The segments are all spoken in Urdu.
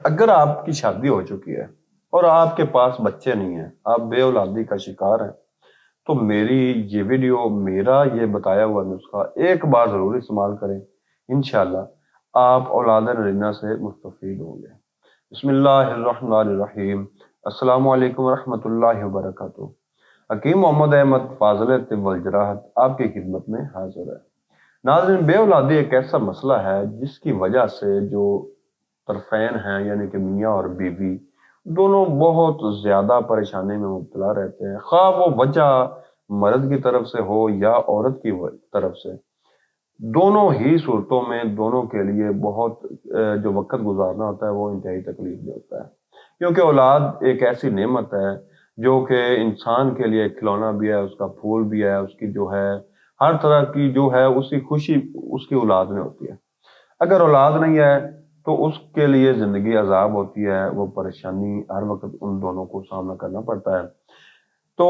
اگر آپ کی شادی ہو چکی ہے اور آپ کے پاس بچے نہیں ہیں، آپ بے اولادی کا شکار ہیں، تو میری یہ ویڈیو، میرا یہ بتایا ہوا نسخہ ایک بار ضرور استعمال کریں، انشاءاللہ آپ اولاد نرینہ سے مستفید ہوں گے۔ بسم اللہ الرحمن الرحیم۔ السلام علیکم ورحمۃ اللہ وبرکاتہ۔ حکیم محمد احمد فاضل طب والجراحت آپ کی خدمت میں حاضر ہے۔ ناظرین، بے اولادی ایک ایسا مسئلہ ہے جس کی وجہ سے جو طرفین ہیں، یعنی کہ میاں اور بیوی، دونوں بہت زیادہ پریشانی میں مبتلا رہتے ہیں، خواہ وہ وجہ مرد کی طرف سے ہو یا عورت کی طرف سے۔ دونوں ہی صورتوں میں دونوں کے لیے بہت جو وقت گزارنا ہوتا ہے وہ انتہائی تکلیف دہ ہوتا ہے، کیونکہ اولاد ایک ایسی نعمت ہے جو کہ انسان کے لیے ایک کھلونا بھی ہے، اس کا پھول بھی ہے، اس کی جو ہے ہر طرح کی جو ہے اس کی خوشی اس کی اولاد میں ہوتی ہے۔ اگر اولاد نہیں ہے تو اس کے لیے زندگی عذاب ہوتی ہے، وہ پریشانی ہر وقت ان دونوں کو سامنا کرنا پڑتا ہے۔ تو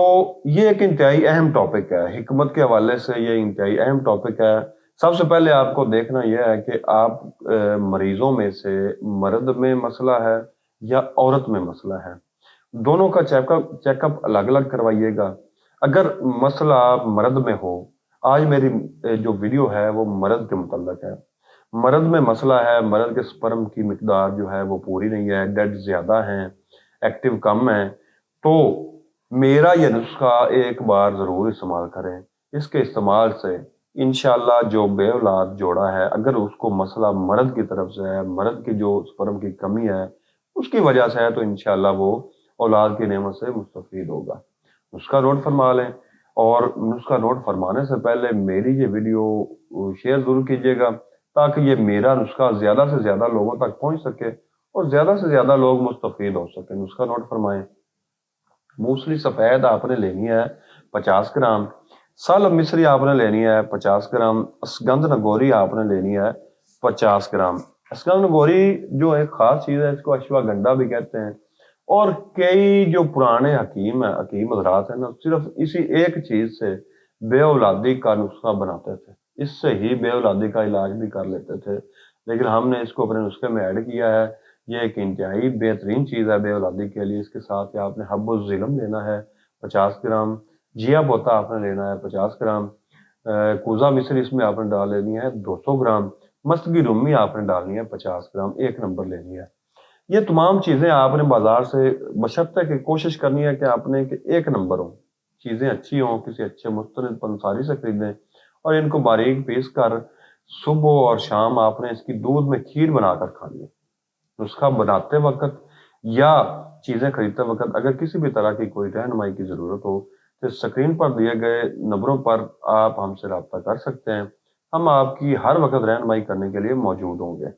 یہ ایک انتہائی اہم ٹاپک ہے، حکمت کے حوالے سے یہ انتہائی اہم ٹاپک ہے۔ سب سے پہلے آپ کو دیکھنا یہ ہے کہ آپ مریضوں میں سے مرد میں مسئلہ ہے یا عورت میں مسئلہ ہے، دونوں کا چیک اپ الگ الگ کروائیے گا۔ اگر مسئلہ مرد میں ہو، آج میری جو ویڈیو ہے وہ مرد کے متعلق ہے، مرد میں مسئلہ ہے، مرد کے سپرم کی مقدار جو ہے وہ پوری نہیں ہے، ڈیڈ زیادہ ہیں، ایکٹیو کم ہیں، تو میرا یہ نسخہ ایک بار ضرور استعمال کریں۔ اس کے استعمال سے انشاءاللہ جو بے اولاد جوڑا ہے، اگر اس کو مسئلہ مرد کی طرف سے ہے، مرد کی جو سپرم کی کمی ہے اس کی وجہ سے ہے، تو انشاءاللہ وہ اولاد کی نعمت سے مستفید ہوگا۔ نسخہ نوٹ فرما لیں، اور نسخہ نوٹ فرمانے سے پہلے میری یہ ویڈیو شیئر ضرور کیجیے گا تاکہ یہ میرا نسخہ زیادہ سے زیادہ لوگوں تک پہنچ سکے اور زیادہ سے زیادہ لوگ مستفید ہو سکیں۔ نسخہ نوٹ فرمائیں۔ موسلی سفید آپ نے لینی ہے 50 گرام، سال مصری آپ نے لینی ہے 50 گرام، اسگند نگوری آپ نے لینی ہے 50 گرام۔ اسگند نگوری جو ایک خاص چیز ہے، اس کو اشوا گنڈا بھی کہتے ہیں، اور کئی جو پرانے حکیم حضرات ہیں نا، صرف اسی ایک چیز سے بے اولادی کا نسخہ بناتے تھے، اس سے ہی بے اولادی کا علاج بھی کر لیتے تھے، لیکن ہم نے اس کو اپنے نسخے میں ایڈ کیا ہے۔ یہ ایک انتہائی بہترین چیز ہے بے اولادی کے لیے۔ اس کے ساتھ ہی آپ نے حب الظلم لینا ہے 50 گرام، جیا بوتا آپ نے لینا ہے 50 گرام، کوزہ مصری اس میں آپ نے ڈال لینی ہے 200 گرام، مستگی رومی آپ نے ڈالنی ہے 50 گرام، 1 نمبر لینی ہے۔ یہ تمام چیزیں آپ نے بازار سے بشرطے کہ کوشش کرنی ہے کہ آپ نے کہ 1 نمبر ہوں، چیزیں اچھی ہوں، کسی اچھے مستند پنساری سے خریدیں، اور ان کو باریک پیس کر صبح اور شام آپ نے اس کی دودھ میں کھیر بنا کر کھانی ہے۔ نسخہ بناتے وقت یا چیزیں خریدتے وقت اگر کسی بھی طرح کی کوئی رہنمائی کی ضرورت ہو تو اسکرین پر دیے گئے نمبروں پر آپ ہم سے رابطہ کر سکتے ہیں، ہم آپ کی ہر وقت رہنمائی کرنے کے لیے موجود ہوں گے۔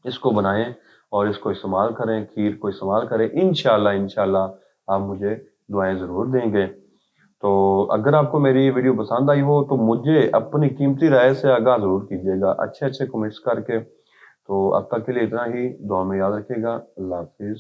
اس کو بنائیں اور اس کو استعمال کریں، کھیر کو استعمال کریں، انشاءاللہ آپ مجھے دعائیں ضرور دیں گے۔ تو اگر آپ کو میری یہ ویڈیو پسند آئی ہو تو مجھے اپنی قیمتی رائے سے آگاہ ضرور کیجیے گا، اچھے کمنٹس کر کے۔ تو اب تک کے لیے اتنا ہی، دعا میں یاد رکھیے گا۔ اللہ حافظ۔